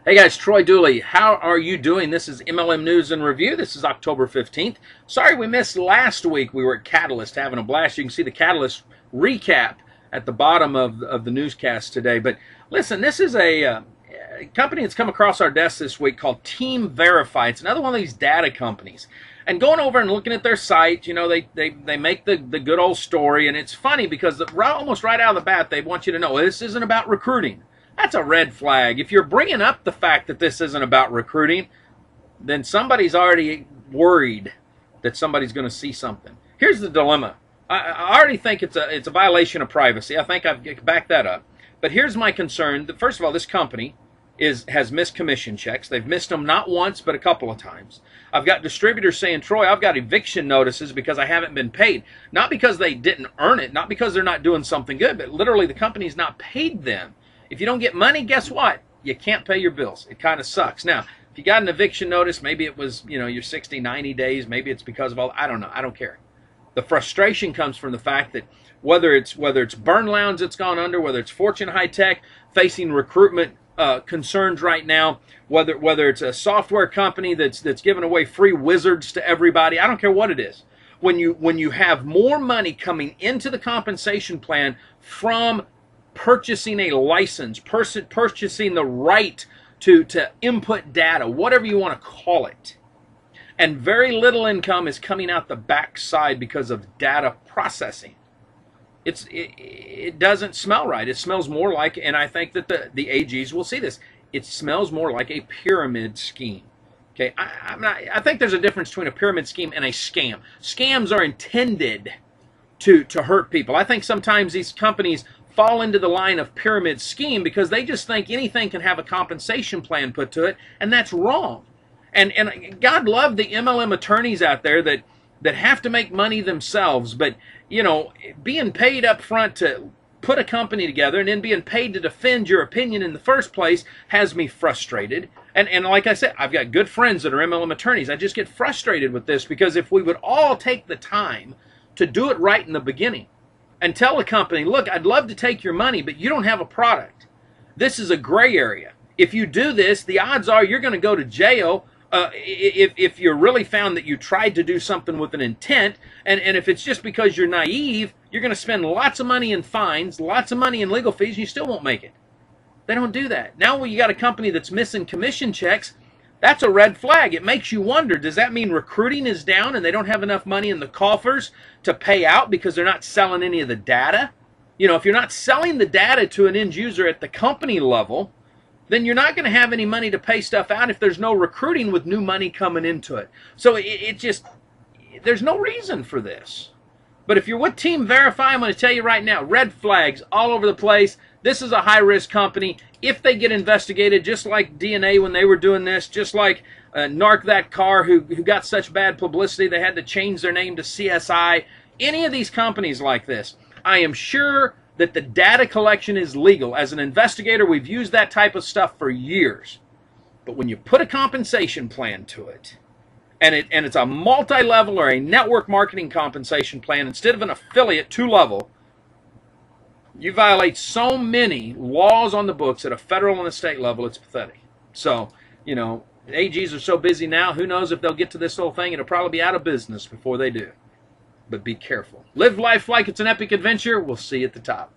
Hey guys, Troy Dooley. How are you doing? This is MLM News and Review. This is October 15th. Sorry we missed last week. We were at Catalyst having a blast. You can see the Catalyst recap at the bottom of the newscast today. But listen, this is a company that's come across our desk this week called Team Verify. It's another one of these data companies. And going over and looking at their site, you know, they make the good old story. And it's funny because almost right out of the bat, they want you to know, well, this isn't about recruiting. That's a red flag. If you're bringing up the fact that this isn't about recruiting, then somebody's already worried that somebody's going to see something. Here's the dilemma. I already think it's a violation of privacy. I think I've backed that up. But here's my concern. First of all, this company has missed commission checks. They've missed them not once, but a couple of times. I've got distributors saying, Troy, I've got eviction notices because I haven't been paid. Not because they didn't earn it, not because they're not doing something good, but literally the company's not paid them. If you don't get money, guess what? You can't pay your bills. It kind of sucks. Now, if you got an eviction notice, maybe it was, you know, your 60, 90 days. Maybe it's because of all, I don't know. I don't care. The frustration comes from the fact that whether it's Burn Lounge that's gone under, whether it's Fortune High Tech facing recruitment concerns right now, whether it's a software company that's giving away free wizards to everybody, I don't care what it is. When you have more money coming into the compensation plan from purchasing a license, purchasing the right to input data, whatever you want to call it, and very little income is coming out the backside because of data processing. It doesn't smell right. It smells more like, and I think that the AGs will see this, it smells more like a pyramid scheme. Okay, I think there's a difference between a pyramid scheme and a scam. Scams are intended to hurt people. I think sometimes these companies fall into the line of pyramid scheme because they just think anything can have a compensation plan put to it, and that's wrong. And God love the MLM attorneys out there that have to make money themselves, but you know, being paid up front to put a company together and then being paid to defend your opinion in the first place has me frustrated. And like I said, I've got good friends that are MLM attorneys. I just get frustrated with this because if we would all take the time to do it right in the beginning and tell a company, look, I'd love to take your money, but you don't have a product. This is a gray area. If you do this, the odds are you're going to go to jail if you're really found that you tried to do something with an intent. And if it's just because you're naive, you're going to spend lots of money in fines, lots of money in legal fees, and you still won't make it. They don't do that. Now when you got a company that's missing commission checks, that's a red flag. It makes you wonder, does that mean recruiting is down and they don't have enough money in the coffers to pay out because they're not selling any of the data? You know, if you're not selling the data to an end user at the company level, then you're not going to have any money to pay stuff out if there's no recruiting with new money coming into it. So it just, there's no reason for this. But if you're with Team Verify, I'm going to tell you right now, red flags all over the place. This is a high-risk company. If they get investigated, just like DNA when they were doing this, just like Narc That Car who got such bad publicity they had to change their name to CSI, any of these companies like this, I am sure that the data collection is legal. As an investigator, we've used that type of stuff for years. But when you put a compensation plan to it, and it's a multi-level or a network marketing compensation plan instead of an affiliate 2-level, you violate so many laws on the books at a federal and a state level, it's pathetic. So, you know, AGs are so busy now, who knows if they'll get to this whole thing. It'll probably be out of business before they do. But be careful. Live life like it's an epic adventure. We'll see you at the top.